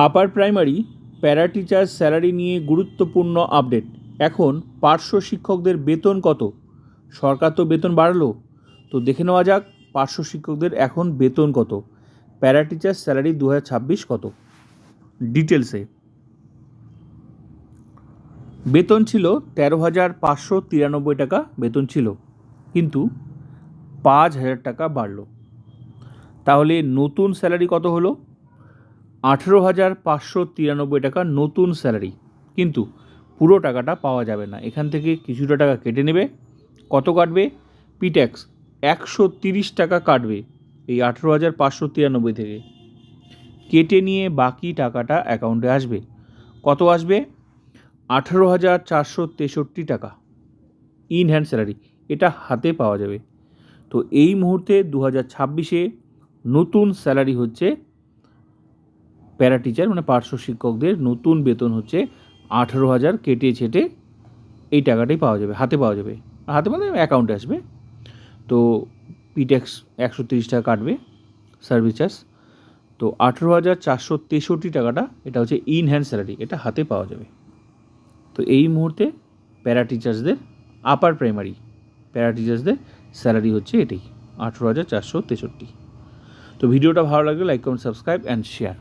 Upper primary para teacher salary নিয়ে গুরুত্বপূর্ণ update. এখন পার্শ্ব শিক্ষকদের বেতন কত? সরকার তো বেতন বাড়ালো, তো দেখে নেওয়া যাক পার্শ্ব শিক্ষকদের এখন বেতন কত, প্যারা টিচার স্যালারি 2026 কত ডিটেলসে। বেতন ছিল 13,593 টাকা বেতন ছিল, কিন্তু 5,000 টাকা বাড়লো। তাহলে নতুন স্যালারি কত হলো? 18,593 টাকা নতুন স্যালারি, কিন্তু পুরো টাকাটা পাওয়া যাবে না, এখান থেকে কিছুটা টাকা কেটে নেবে। কত কাটবে? পিট্যাক্স 130 টাকা কাটবে এই 18,593 থেকে, কেটে নিয়ে বাকি টাকাটা অ্যাকাউন্টে আসবে। কত আসবে? 18,463 টাকা ইন হ্যান্ড স্যালারি, এটা হাতে পাওয়া যাবে। তো এই মুহূর্তে 2026-এ নতুন স্যালারি হচ্ছে প্যারা টিচার মানে পার্শ্ব শিক্ষকদের নতুন বেতন হচ্ছে 18,000, কেটে ছেটে এই টাকাটাই পাওয়া যাবে, হাতে পাওয়া যাবে। হাতে মানে অ্যাকাউন্টে আসবে। তো পিট্যাক্স 130 টাকা কাটবে সার্ভিস চার্জ, তো 18,463 টাকাটা এটা হচ্ছে ইন হ্যান্ড স্যালারি, এটা হাতে পাওয়া যাবে। তো এই মুহূর্তে প্যারা টিচার্সদের আপার প্রাইমারি প্যারা টিচার্সদের স্যালারি হচ্ছে এটাই 18,463। তো ভিডিওটা ভালো লাগলে like comment subscribe and share.